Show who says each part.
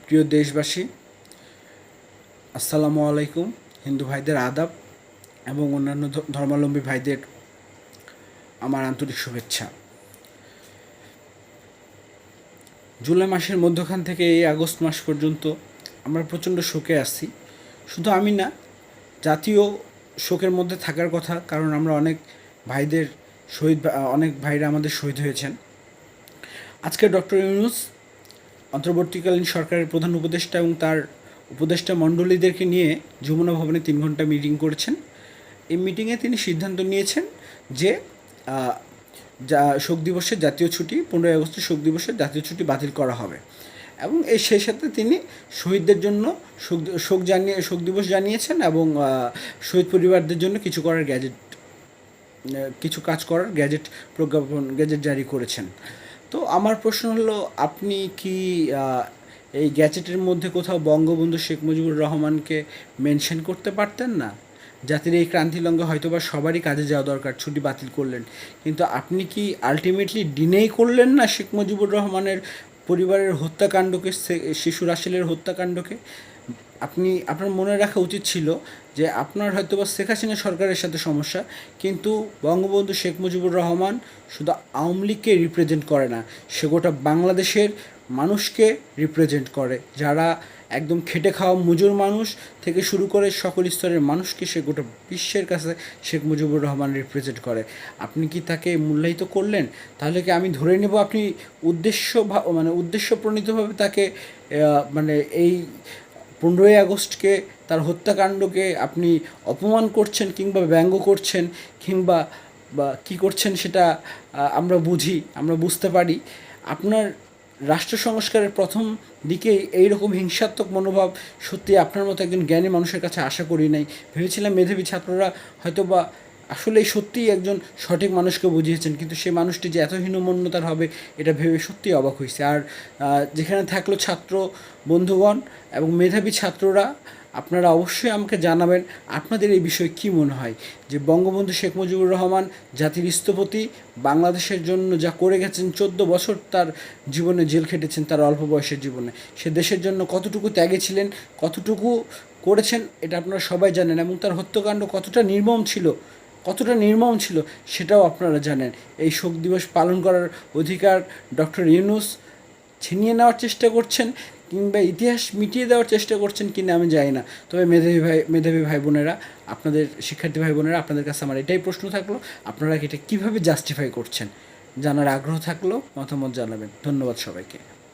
Speaker 1: প্রিয় দেশবাসী, আসসালামু আলাইকুম। হিন্দু ভাইদের আদাব এবং অন্যান্য ধর্মাবলম্বী ভাইদের আমার আন্তরিক শুভেচ্ছা। জুলাই মাসের মধ্যখান থেকে এই আগস্ট মাস পর্যন্ত আমরা প্রচণ্ড শোকে আছি। শুধু আমি না, জাতীয় শোকের মধ্যে থাকার কথা, কারণ আমরা অনেক ভাইদের অনেক ভাইরা আমাদের শহীদ হয়েছেন। আজকে ডক্টর ইউনূস অন্তর্বর্তীকালীন সরকারের প্রধান উপদেষ্টা এবং তার উপদেষ্টা মণ্ডলীদেরকে নিয়ে যমুনা ভবনে 3 ঘন্টা মিটিং করেছেন। এই মিটিংয়ে তিনি সিদ্ধান্ত নিয়েছেন যে শোক দিবসের জাতীয় ছুটি 15 আগস্টের শোক দিবসের জাতীয় ছুটি বাতিল করা হবে এবং সেই সাথে তিনি শহীদদের জন্য শোক দিবস জানিয়েছেন এবং শহীদ পরিবারদের জন্য কিছু কাজ করার গ্যাজেট জারি করেছেন। তো আমার প্রশ্ন হলো, আপনি কি এই গ্যাজেটের মধ্যে কোথাও বঙ্গবন্ধু শেখ মুজিবুর রহমানকে মেনশন করতে পারতেন না? জাতির এই ক্রান্তিলঙ্ঘে হয়তোবা সবারই কাজে যাওয়া দরকার, ছুটি বাতিল করলেন, কিন্তু আপনি কি আলটিমেটলি ডিনেই করলেন না শেখ মুজিবুর রহমানের পরিবারের হত্যাকাণ্ডকে, শিশু রাসেলের হত্যাকাণ্ডকে? আপনার মনে রাখা উচিত ছিল যে আপনার হয়তোবা শেখ হাসিনা সরকারের সাথে সমস্যা, কিন্তু বঙ্গবন্ধু শেখ মুজিবুর রহমান শুধু আওয়ামী লীগকে রিপ্রেজেন্ট করে না, সে গোটা বাংলাদেশের মানুষকে রিপ্রেজেন্ট করে। যারা একদম খেটে খাওয়া মজুর মানুষ থেকে শুরু করে সকল স্তরের মানুষকে সে গোটা বিশ্বের কাছে শেখ মুজিবুর রহমান রিপ্রেজেন্ট করে। আপনি কি তাকে মূল্যায়িত করলেন? তাহলে কি আমি ধরে নেব আপনি উদ্দেশ্যপ্রণীতভাবে তাকে এই 15ই আগস্টকে, তার হত্যাকাণ্ডকে আপনি অপমান করছেন কিংবা ব্যঙ্গ করছেন কিংবা কী করছেন সেটা আমরা বুঝতে পারি। আপনার রাষ্ট্র সংস্কারের প্রথম দিকেই এইরকম হিংসাত্মক মনোভাব সত্যি আপনার মতো একজন জ্ঞানী মানুষের কাছে আশা করি নাই। ভেবেছিলাম মেধাবী ছাত্ররা হয়তোবা আসলেই সত্যিই একজন সঠিক মানুষকে বুঝিয়েছেন, কিন্তু সেই মানুষটি যে এত হীনমন্যতার হবে এটা ভেবে সত্যিই অবাক হয়েছে। আর যেখানে থাকলো ছাত্র বন্ধুগণ এবং মেধাবী ছাত্ররা, আপনারা অবশ্যই আমাকে জানাবেন আপনাদের এই বিষয়ে কী মনে হয় যে বঙ্গবন্ধু শেখ মুজিবুর রহমান জাতির স্থপতি, বাংলাদেশের জন্য যা করে গেছেন, 14 বছর তার জীবনে জেল খেটেছেন, তার অল্প বয়সের জীবনে সে দেশের জন্য কতটুকু ত্যাগে ছিলেন, কতটুকু করেছেন এটা আপনারা সবাই জানেন, এবং তার হত্যাকাণ্ড কতটা নির্মম ছিল সেটাও আপনারা জানেন। এই শোক দিবস পালন করার অধিকার ডক্টর ইউনূস ছিনিয়ে নেওয়ার চেষ্টা করছেন কিংবা ইতিহাস মিটিয়ে দেওয়ার চেষ্টা করছেন কিনা আমি জানি না। তবে মেধাবী ভাই বোনেরা, আপনাদের শিক্ষার্থী ভাই বোনেরা, আপনাদের কাছে আমার এটাই প্রশ্ন থাকলো, আপনারা এটা কীভাবে জাস্টিফাই করছেন? জানার আগ্রহ থাকলেও মতামত জানাবেন। ধন্যবাদ সবাইকে।